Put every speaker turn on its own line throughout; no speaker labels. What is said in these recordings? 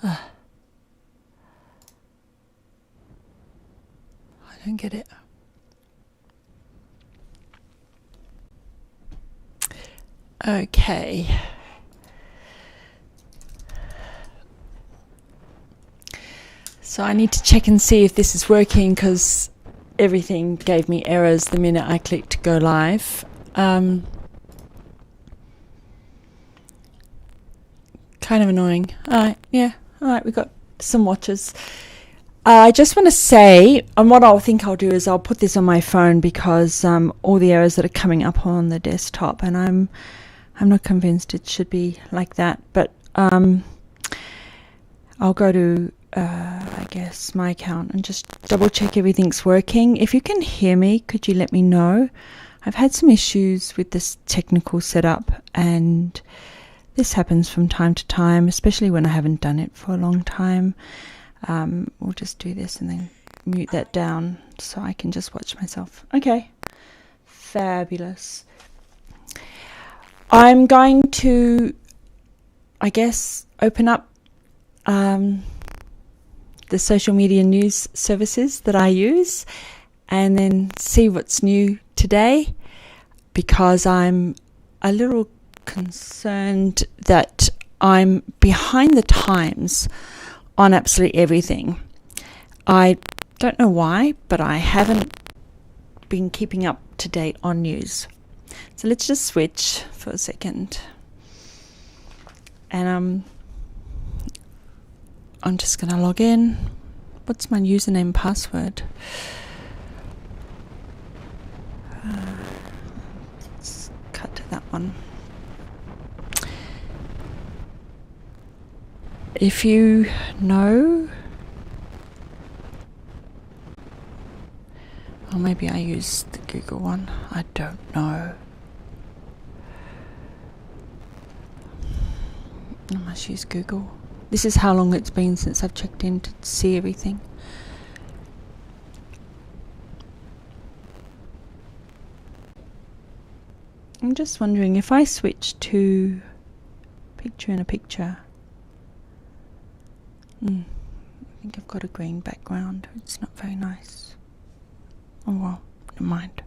I don't get it. Okay. So I need to check and see if this is working, because everything gave me errors the minute I clicked go live. Kind of annoying. Alright, we've got some watches. I just want to say, and what I'll do is I'll put this on my phone, because all the errors that are coming up on the desktop, and I'm not convinced it should be like that, but I'll go to I guess my account and just double check everything's working. If you can hear me, could you let me know? I've had some issues with this technical setup, and this happens from time to time, especially when I haven't done it for a long time. We'll just do this and then mute that down so I can just watch myself. Okay, fabulous. I'm going to, I guess, open up the social media news services that I use, and then see what's new today, because I'm a little concerned that I'm behind the times on absolutely everything. I don't know why, but I haven't been keeping up to date on news. So let's just switch for a second. And I'm just going to log in. What's my username and password? Let's cut to that one. If you know, or maybe I use the Google one, I don't know. I must use Google. This is how long it's been since I've checked in to see everything. I'm just wondering if I switch to picture in a picture. I think I've got a green background. It's not very nice. Oh well, never mind.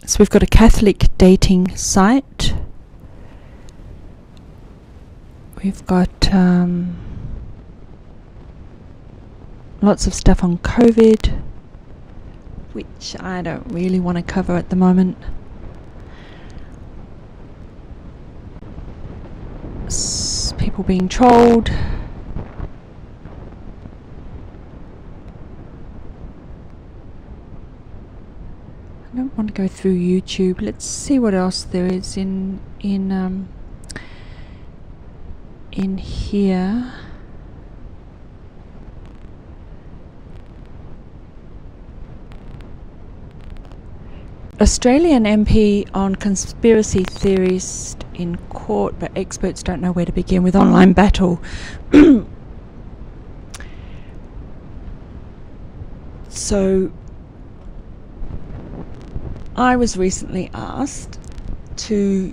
So we've got a Catholic dating site. We've got lots of stuff on COVID, which I don't really want to cover at the moment. People being trolled. I don't want to go through YouTube. Let's see what else there is in here. Australian MP on conspiracy theorist in court, but experts don't know where to begin with online battle. So I was recently asked to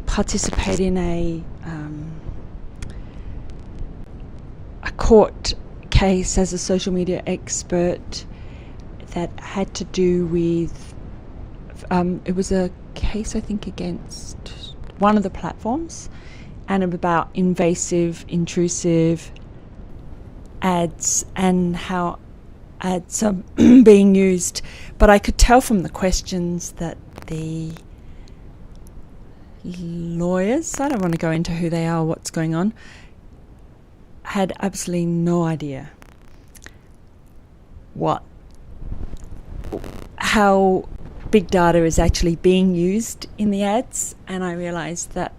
participate in a court case as a social media expert that had to do with it was a case, I think, against one of the platforms, and about invasive, intrusive ads and how ads are being used. But I could tell from the questions that the lawyers, I don't want to go into who they are, what's going on, had absolutely no idea how big data is actually being used in the ads. And I realised that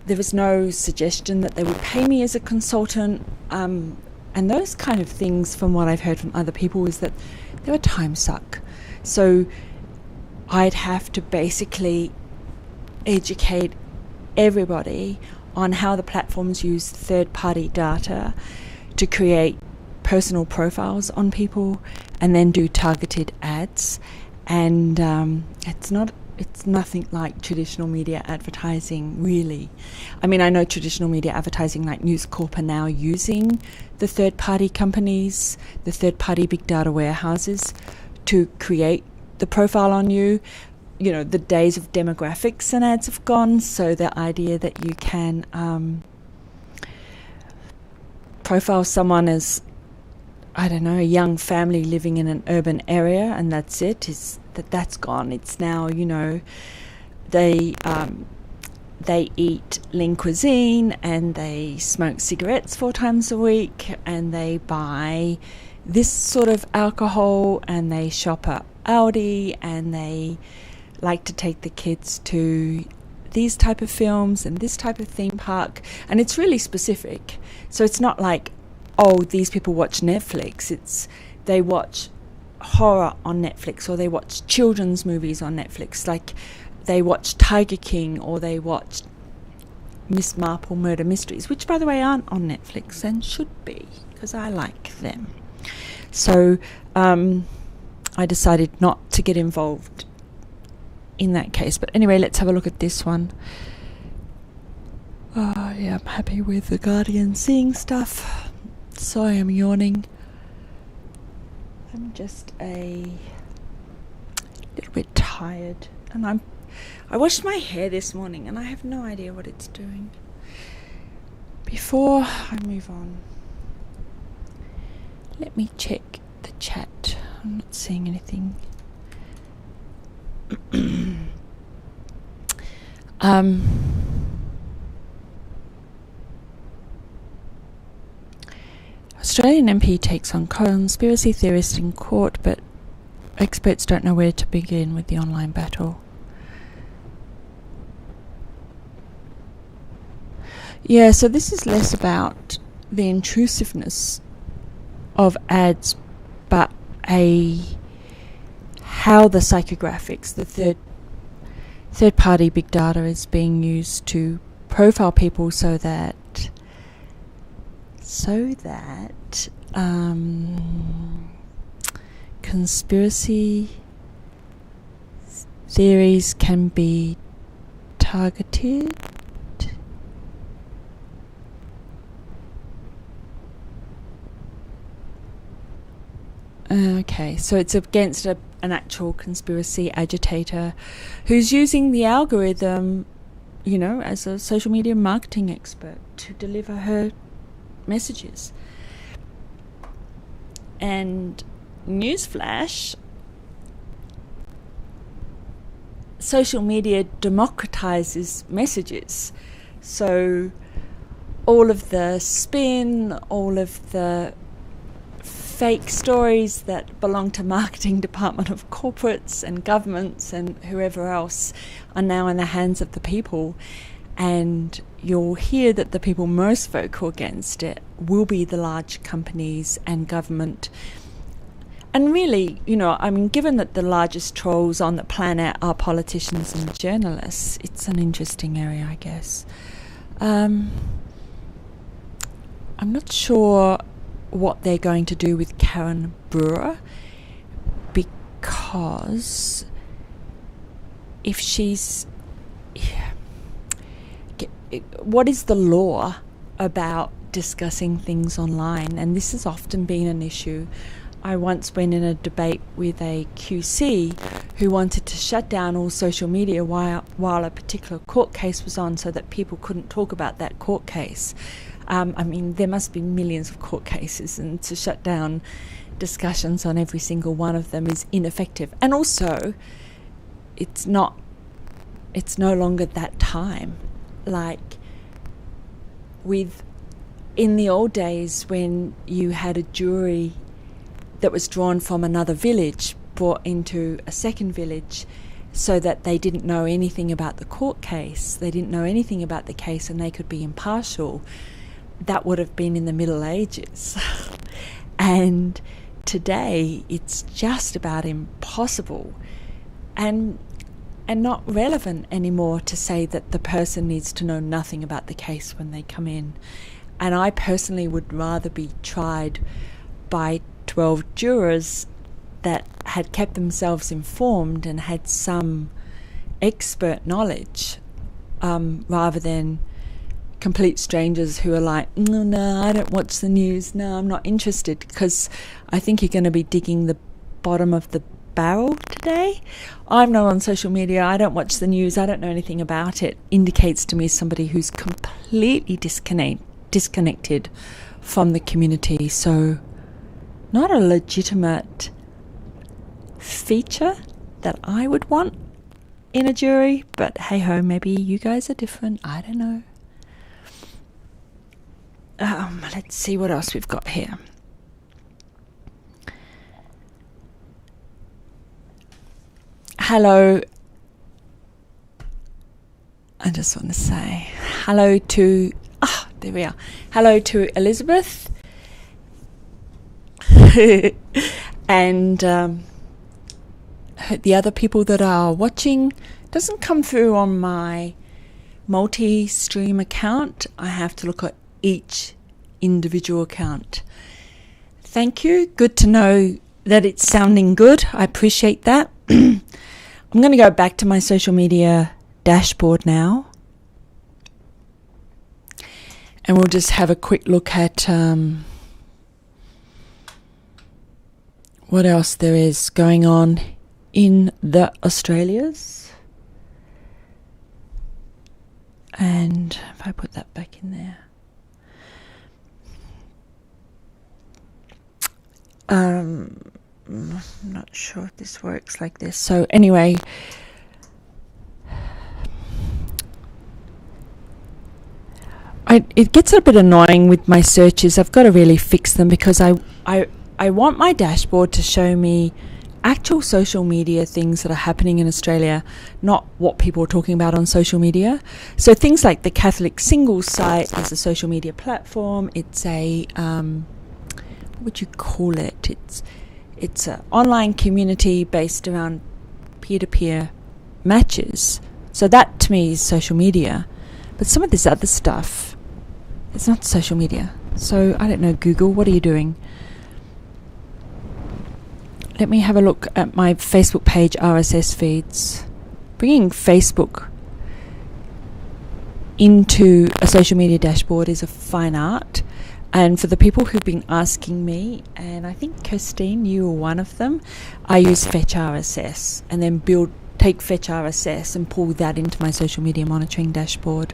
there was no suggestion that they would pay me as a consultant, and those kind of things, from what I've heard from other people, is that they were time suck. So I'd have to basically educate everybody on how the platforms use third-party data to create personal profiles on people and then do targeted ads. And it's not it's nothing like traditional media advertising, really. I mean, I know traditional media advertising like News Corp are now using the third-party companies, the third-party big data warehouses to create the profile on you. You know, the days of demographics and ads have gone, so the idea that you can profile someone as, I don't know, a young family living in an urban area and that's it, that's gone. It's now, you know, they eat lean cuisine and they smoke cigarettes 4 times a week and they buy this sort of alcohol and they shop at Aldi and they like to take the kids to these type of films and this type of theme park, and it's really specific. So it's not like, oh, these people watch Netflix. It's they watch horror on Netflix, or they watch children's movies on Netflix, like they watch Tiger King, or they watch Miss Marple Murder Mysteries, which by the way aren't on Netflix and should be, because I like them. So I decided not to get involved in that case. But anyway, let's have a look at this one. Yeah, I'm happy with the Guardian seeing stuff. Sorry, I'm yawning. I'm just a little bit tired, and I washed my hair this morning and I have no idea what it's doing. Before I move on, let me check the chat. I'm not seeing anything. Australian MP takes on conspiracy theorist in court, but experts don't know where to begin with the online battle. Yeah, so this is less about the intrusiveness of ads, but how the psychographics, the third-party big data, is being used to profile people so that conspiracy theories can be targeted. Okay, so it's against an actual conspiracy agitator who's using the algorithm, you know, as a social media marketing expert to deliver her messages. And newsflash, social media democratizes messages. So all of the spin, all of the fake stories that belong to marketing department of corporates and governments and whoever else are now in the hands of the people, and you'll hear that the people most vocal against it will be the large companies and government. And really, you know, I mean, given that the largest trolls on the planet are politicians and journalists, it's an interesting area, I guess. I'm not sure what they're going to do with Karen Brewer, because if she's... what is the law about discussing things online? And this has often been an issue. I once went in a debate with a QC who wanted to shut down all social media while a particular court case was on, so that people couldn't talk about that court case. I mean, there must be millions of court cases, and to shut down discussions on every single one of them is ineffective. And also, it's no longer that time. Like, in the old days when you had a jury that was drawn from another village brought into a second village, so that they didn't know anything about the court case, they didn't know anything about the case, and they could be impartial. That would have been in the Middle Ages. And today it's just about impossible and not relevant anymore to say that the person needs to know nothing about the case when they come in. And I personally would rather be tried by 12 jurors that had kept themselves informed and had some expert knowledge, rather than complete strangers who are like, no, I don't watch the news, no, I'm not interested, because I think you're going to be digging the bottom of the barrel today. I'm not on social media, I don't watch the news, I don't know anything about it, indicates to me somebody who's completely disconnected from the community. So not a legitimate feature that I would want in a jury, but hey ho, maybe you guys are different, I don't know. Let's see what else we've got here. Hello. I just want to say hello to, there we are. Hello to Elizabeth. And the other people that are watching. Doesn't come through on my multi-stream account. I have to look at each individual account. Thank you. Good to know that it's sounding good. I appreciate that. I'm going to go back to my social media dashboard now. And we'll just have a quick look at what else there is going on in the Australias. And if I put that back in there. I'm not sure if this works like this. So anyway, it gets a bit annoying with my searches. I've got to really fix them, because I want my dashboard to show me actual social media things that are happening in Australia, not what people are talking about on social media. So things like the Catholic Singles site is a social media platform. It's a what would you call it? It's an online community based around peer-to-peer matches. So that to me is social media. But some of this other stuff, it's not social media. So I don't know, Google, what are you doing? Let me have a look at my Facebook page RSS feeds. Bringing Facebook into a social media dashboard is a fine art. And for the people who've been asking me, and I think Kirstine, you were one of them, I use Fetch RSS and then take Fetch RSS and pull that into my social media monitoring dashboard.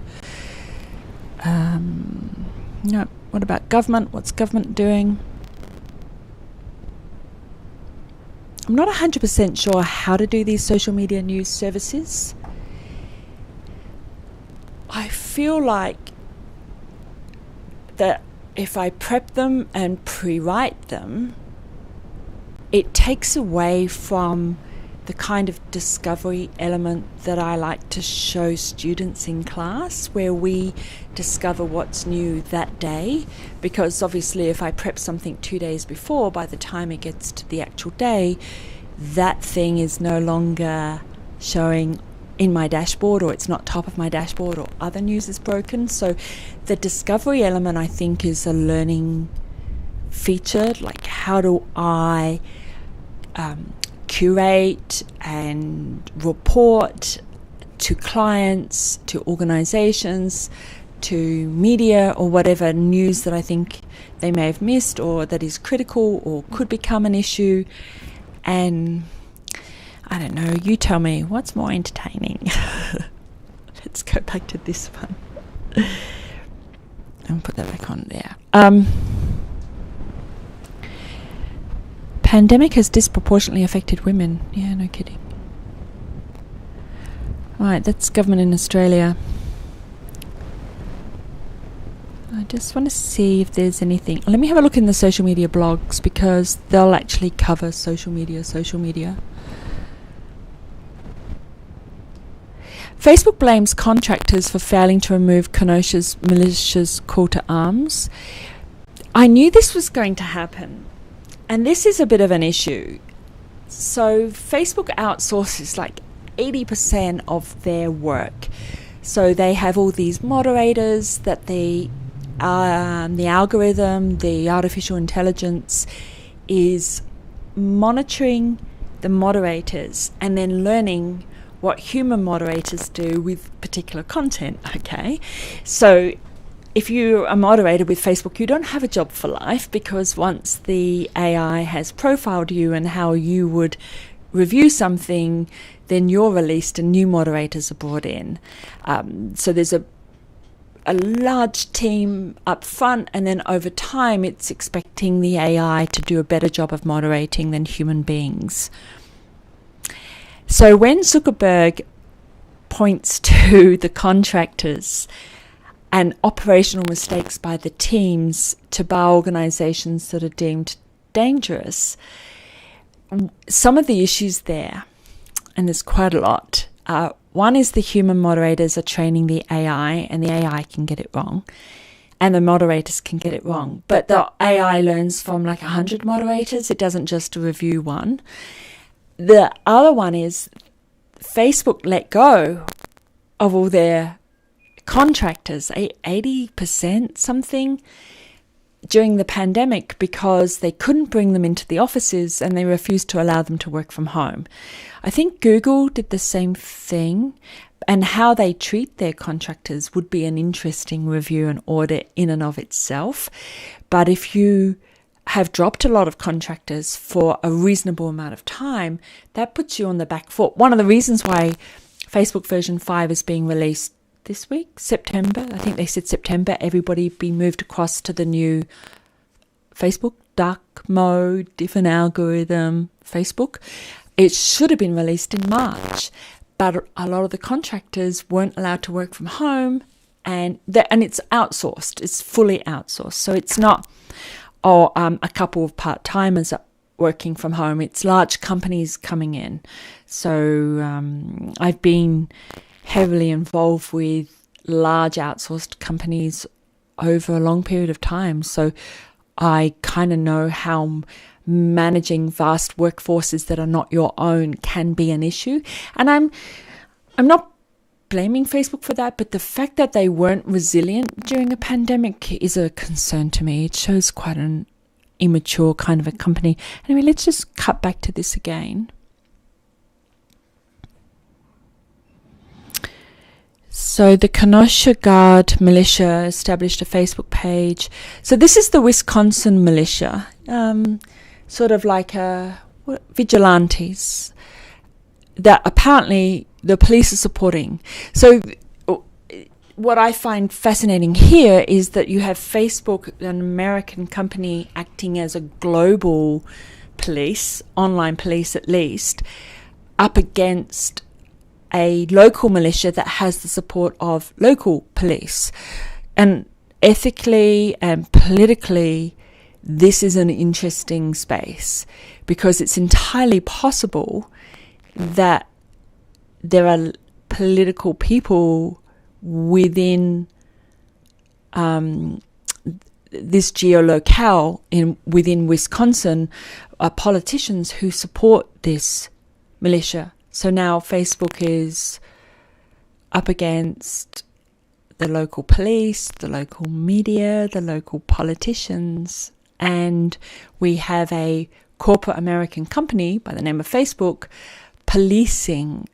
No, what about government? What's government doing? I'm not 100% sure how to do these social media news services. I feel like that if I prep them and pre-write them, it takes away from the kind of discovery element that I like to show students in class, where we discover what's new that day. Because obviously if I prep something 2 days before, by the time it gets to the actual day, that thing is no longer showing in my dashboard, or it's not top of my dashboard, or other news is broken. So the discovery element, I think, is a learning feature. Like, how do I curate and report to clients, to organizations, to media, or whatever news that I think they may have missed, or that is critical or could become an issue. And I don't know, you tell me, what's more entertaining? Let's go back to this one. And put that back on there. Pandemic has disproportionately affected women. Yeah, no kidding. Right, that's government in Australia. I just want to see if there's anything. Let me have a look in the social media blogs, because they'll actually cover social media. Facebook blames contractors for failing to remove Kenosha's militia's call to arms. I knew this was going to happen, and this is a bit of an issue. So Facebook outsources like 80% of their work. So they have all these moderators that the algorithm, the artificial intelligence is monitoring the moderators and then learning what human moderators do with particular content, okay? So if you're a moderator with Facebook, you don't have a job for life, because once the AI has profiled you and how you would review something, then you're released and new moderators are brought in. So there's a large team up front, and then over time it's expecting the AI to do a better job of moderating than human beings. So when Zuckerberg points to the contractors and operational mistakes by the teams to bar organizations that are deemed dangerous, some of the issues there, and there's quite a lot, one is the human moderators are training the AI, and the AI can get it wrong, and the moderators can get it wrong. But the AI learns from like 100 moderators. It doesn't just review one. The other one is Facebook let go of all their contractors, 80% something, during the pandemic, because they couldn't bring them into the offices and they refused to allow them to work from home. I think Google did the same thing, and how they treat their contractors would be an interesting review and audit in and of itself. But if you have dropped a lot of contractors for a reasonable amount of time, that puts you on the back foot. One of the reasons why Facebook version 5 is being released this week, September, I think they said September, everybody be moved across to the new Facebook, dark mode, different algorithm, Facebook. It should have been released in March, but a lot of the contractors weren't allowed to work from home, and it's outsourced. It's fully outsourced. So it's not a couple of part-timers working from home. It's large companies coming in. So I've been heavily involved with large outsourced companies over a long period of time. So I kind of know how managing vast workforces that are not your own can be an issue. And I'm not blaming Facebook for that, but the fact that they weren't resilient during a pandemic is a concern to me. It shows quite an immature kind of a company. Anyway, let's just cut back to this again. So the Kenosha Guard militia established a Facebook page. So this is the Wisconsin militia, sort of like vigilantes that apparently the police are supporting. So what I find fascinating here is that you have Facebook, an American company, acting as a global police, online police at least, up against a local militia that has the support of local police. And ethically and politically, this is an interesting space, because it's entirely possible that there are political people within this geolocale within Wisconsin, politicians who support this militia. So now Facebook is up against the local police, the local media, the local politicians, and we have a corporate American company by the name of Facebook policing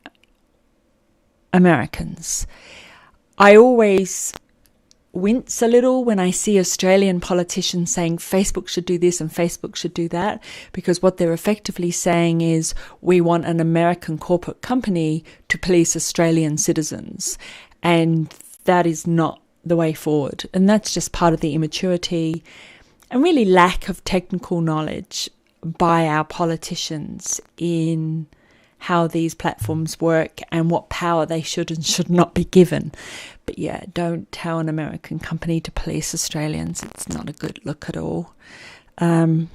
Americans. I always wince a little when I see Australian politicians saying Facebook should do this and Facebook should do that, because what they're effectively saying is we want an American corporate company to police Australian citizens, and that is not the way forward. And that's just part of the immaturity and really lack of technical knowledge by our politicians in how these platforms work and what power they should and should not be given. But yeah, don't tell an American company to police Australians. It's not a good look at all. And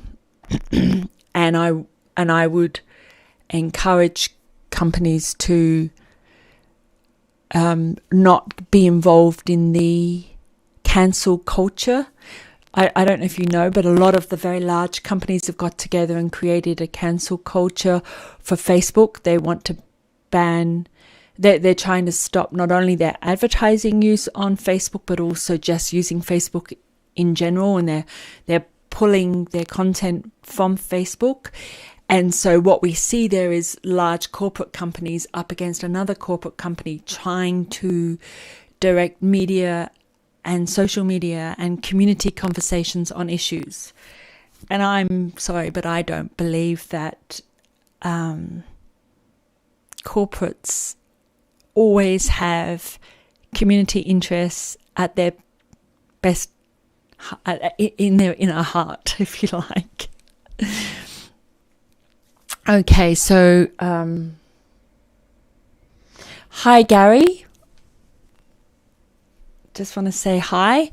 I would encourage companies to not be involved in the cancel culture. I don't know if you know, but a lot of the very large companies have got together and created a cancel culture for Facebook. They want to ban, they're trying to stop not only their advertising use on Facebook, but also just using Facebook in general, and they're pulling their content from Facebook. And so what we see there is large corporate companies up against another corporate company trying to direct media and social media and community conversations on issues. And I'm sorry, but I don't believe that corporates always have community interests at their best, in their inner heart, if you like. Okay, so hi Gary. Just want to say hi.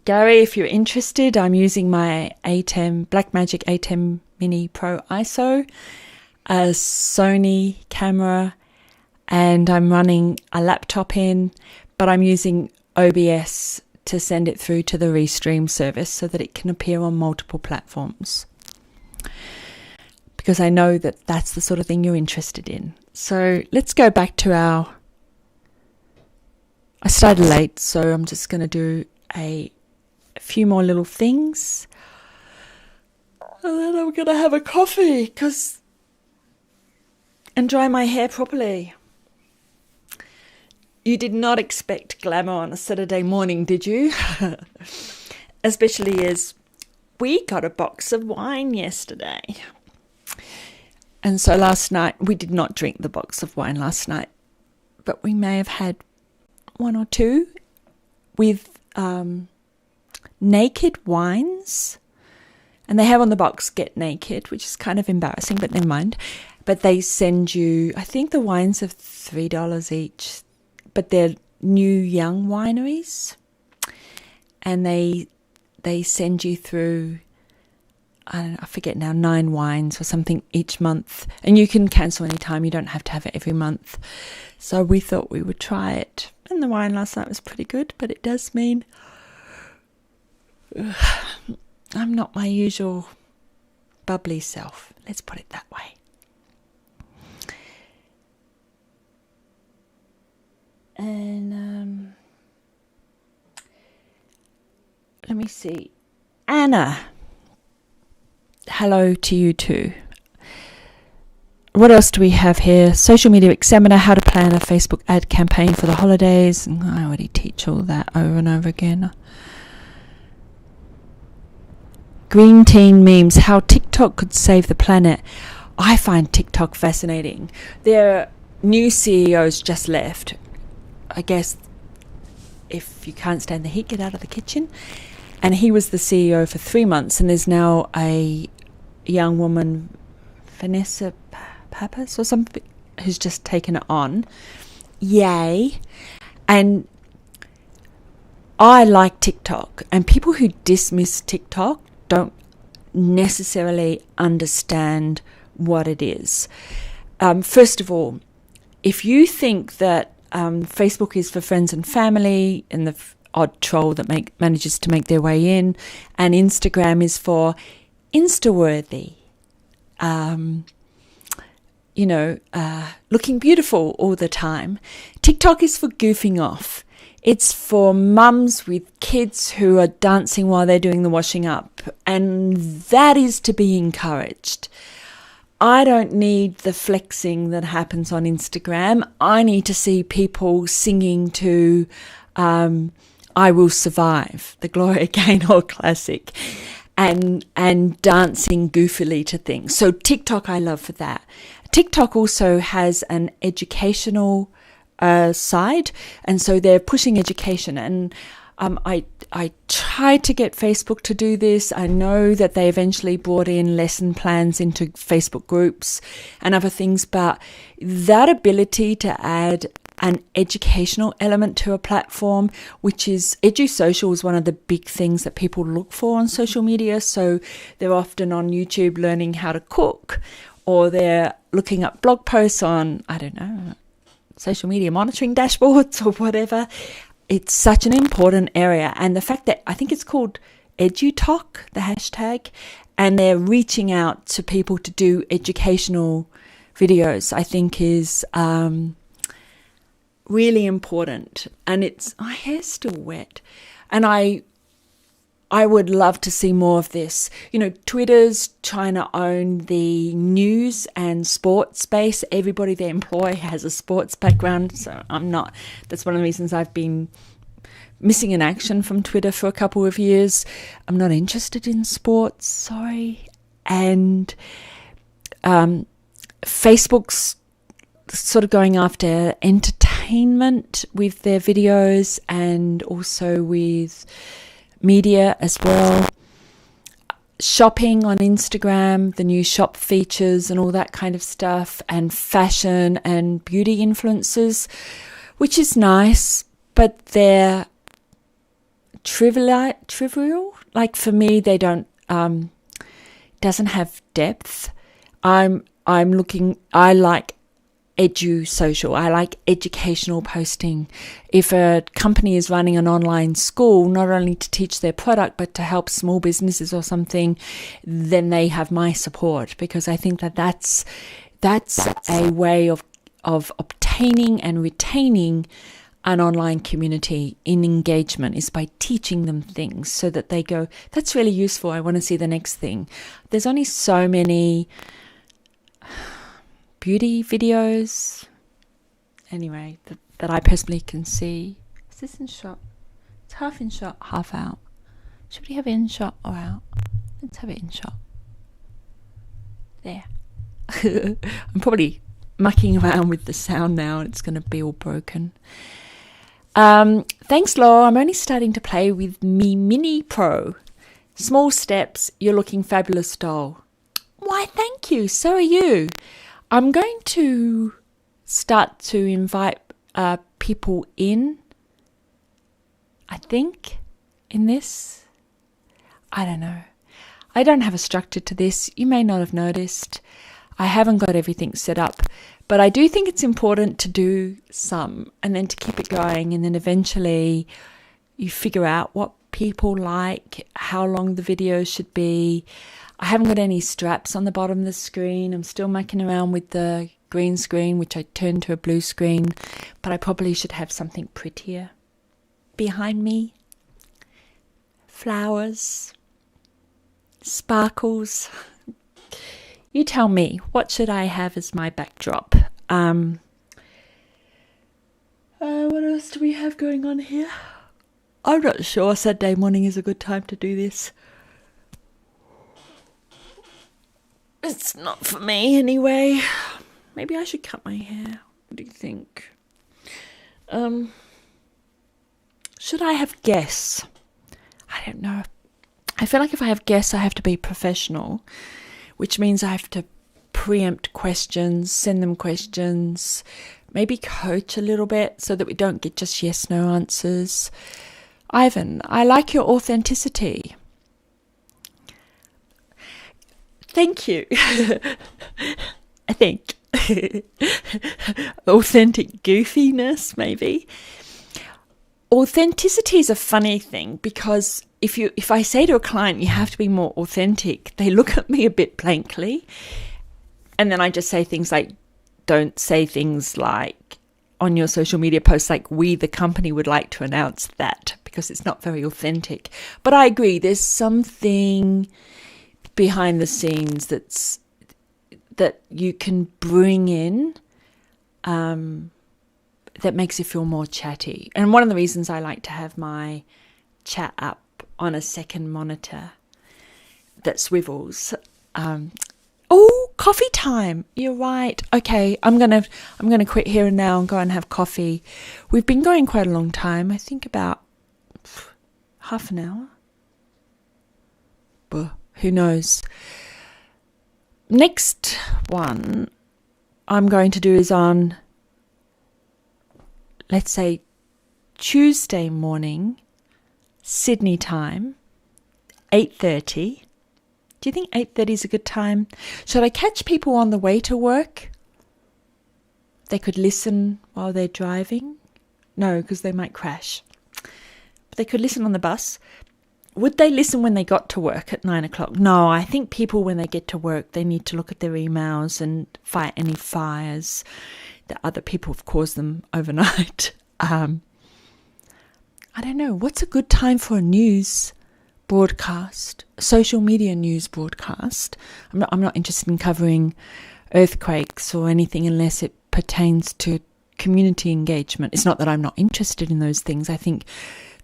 Gary, if you're interested, I'm using my Blackmagic A10 Mini Pro ISO, a Sony camera, and I'm running a laptop in, but I'm using OBS to send it through to the Restream service so that it can appear on multiple platforms. Because I know that that's the sort of thing you're interested in. So let's go back to I started late, so I'm just going to do a few more little things. And then I'm going to have a coffee and dry my hair properly. You did not expect glamour on a Saturday morning, did you? Especially as we got a box of wine yesterday. And so last night, we did not drink the box of wine last night, but we may have had one or two with naked wines. And they have on the box, get naked, which is kind of embarrassing, but never mind. But they send you, I think the wines are $3 each, but they're new young wineries. And they send you through, I forget now, 9 wines or something each month. And you can cancel any time. You don't have to have it every month. So we thought we would try it. And the wine last night was pretty good, but it does mean I'm not my usual bubbly self. Let's put it that way. And let me see. Anna. Hello to you too. What else do we have here? Social Media Examiner, how to plan a Facebook ad campaign for the holidays. I already teach all that over and over again. Green teen memes, how TikTok could save the planet. I find TikTok fascinating. Their new CEO's just left. I guess if you can't stand the heat, get out of the kitchen. And he was the CEO for 3 months, and there's now a young woman, Vanessa Pappas or something, who's just taken it on. Yay. And I like TikTok, and people who dismiss TikTok don't necessarily understand what it is. First of all, if you think that Facebook is for friends and family and the odd troll that manages to make their way in, and Instagram is for Insta-worthy, looking beautiful all the time. TikTok is for goofing off. It's for mums with kids who are dancing while they're doing the washing up, and that is to be encouraged. I don't need the flexing that happens on Instagram. I need to see people singing to I Will Survive, the Gloria Gaynor classic, and dancing goofily to things. So TikTok I love for that. TikTok also has an educational side, and so they're pushing education. And I tried to get Facebook to do this. I know that they eventually brought in lesson plans into Facebook groups and other things, but that ability to add an educational element to a platform, which is EduSocial, is one of the big things that people look for on social media. So they're often on YouTube learning how to cook, or they're looking up blog posts on, I don't know, social media monitoring dashboards or whatever. It's such an important area. And the fact that I think it's called EduTalk, the hashtag, and they're reaching out to people to do educational videos, I think is really important. And my hair's still wet. And I I would love to see more of this. You know, Twitter's trying to own the news and sports space. Everybody they employ has a sports background, so I'm not. That's one of the reasons I've been missing in action from Twitter for a couple of years. I'm not interested in sports, sorry. And Facebook's sort of going after entertainment with their videos and also with media as well. Shopping on Instagram, the new shop features and all that kind of stuff, and fashion and beauty influencers, which is nice, but they're trivial. Like for me, they don't doesn't have depth. I like social. I like educational posting. If a company is running an online school, not only to teach their product, but to help small businesses or something, then they have my support, because I think that that's a way of obtaining and retaining an online community in engagement, is by teaching them things so that they go, that's really useful. I want to see the next thing. There's only so many beauty videos, anyway, that I personally can see. Is this in shot? It's half in shot, half out. Should we have it in shot or out? Let's have it in shot. There. I'm probably mucking around with the sound now and it's going to be all broken. Thanks, Laura. I'm only starting to play with Mi Mini Pro. Small steps. You're looking fabulous, doll. Why, thank you. So are you. I'm going to start to invite people in, I think, in this. I don't know. I don't have a structure to this. You may not have noticed. I haven't got everything set up, but I do think it's important to do some and then to keep it going, and then eventually you figure out what people like, how long the videos should be. I haven't got any straps on the bottom of the screen. I'm still mucking around with the green screen, which I turned to a blue screen, but I probably should have something prettier behind me. Flowers, sparkles. You tell me, what should I have as my backdrop? What else do we have going on here? I'm not sure. Saturday morning is a good time to do this. It's not for me anyway. Maybe I should cut my hair. What do you think? Should I have guests? I don't know. I feel like if I have guests, I have to be professional, which means I have to preempt questions, send them questions, maybe coach a little bit so that we don't get just yes, no answers. Ivan, I like your authenticity. Thank you. I think. Authentic goofiness, maybe. Authenticity is a funny thing, because if I say to a client, you have to be more authentic, they look at me a bit blankly. And then I just say things like, don't say things like on your social media posts like, we, the company, would like to announce that, because it's not very authentic. But I agree, there's something behind the scenes that you can bring in that makes you feel more chatty. And one of the reasons I like to have my chat up on a second monitor that swivels. Oh, coffee time. You're right. Okay, I'm gonna quit here and now and go and have coffee. We've been going quite a long time. I think about half an hour. But who knows? Next one I'm going to do is on, let's say, Tuesday morning, Sydney time, 8:30. Do you think 8:30 is a good time? Should I catch people on the way to work? They could listen while they're driving. No, because they might crash. But they could listen on the bus. Would they listen when they got to work at 9 o'clock? No, I think people, when they get to work, they need to look at their emails and fight any fires that other people have caused them overnight. I don't know. What's a good time for a news broadcast, social media news broadcast. I'm not interested in covering earthquakes or anything unless it pertains to community engagement. It's not that I'm not interested in those things. I think,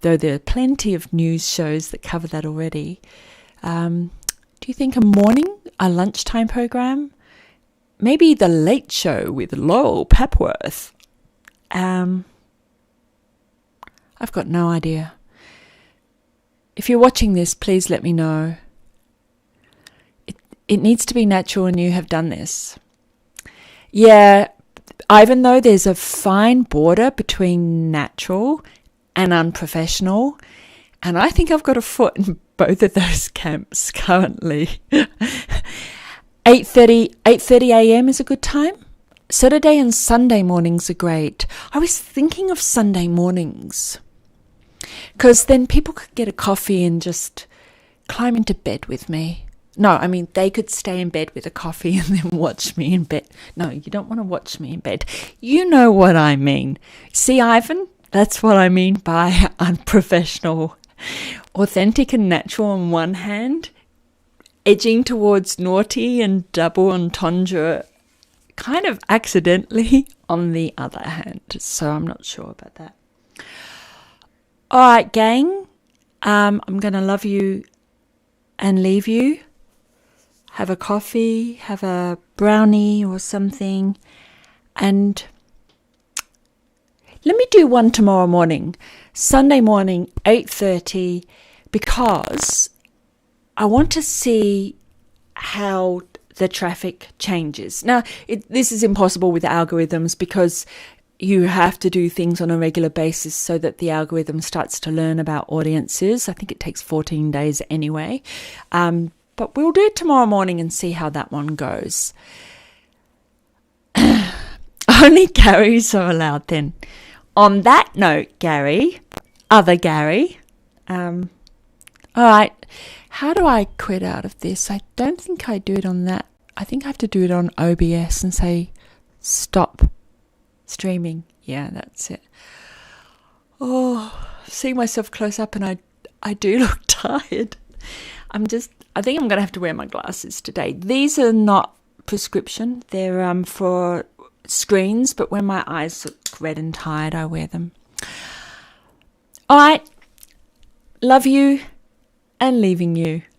though, there are plenty of news shows that cover that already. Do you think a lunchtime program? Maybe The Late Show with Laurel Papworth. I've got no idea. If you're watching this, please let me know. It needs to be natural, and you have done this. Yeah, even though there's a fine border between natural and unprofessional, and I think I've got a foot in both of those camps currently. 8:30 a.m. is a good time. Saturday and Sunday mornings are great. I was thinking of Sunday mornings because then people could get a coffee and just climb into bed with me. No, I mean, they could stay in bed with a coffee and then watch me in bed. No, you don't want to watch me in bed. You know what I mean. See, Ivan, that's what I mean by unprofessional. Authentic and natural on one hand, edging towards naughty and double entendre kind of accidentally on the other hand. So I'm not sure about that. All right, gang. I'm going to love you and leave you. Have a coffee, have a brownie or something. And let me do one tomorrow morning. Sunday morning, 8:30, because I want to see how the traffic changes. Now, this is impossible with algorithms because you have to do things on a regular basis so that the algorithm starts to learn about audiences. I think it takes 14 days anyway. But we'll do it tomorrow morning and see how that one goes. Only Garys are allowed then. On that note, other Gary, all right, how do I quit out of this? I don't think I do it on that. I think I have to do it on OBS and say, stop streaming. Yeah, that's it. Oh, seeing myself close up and I do look tired. I think I'm going to have to wear my glasses today. These are not prescription. They're for screens, but when my eyes look red and tired, I wear them. All right. Love you and leaving you.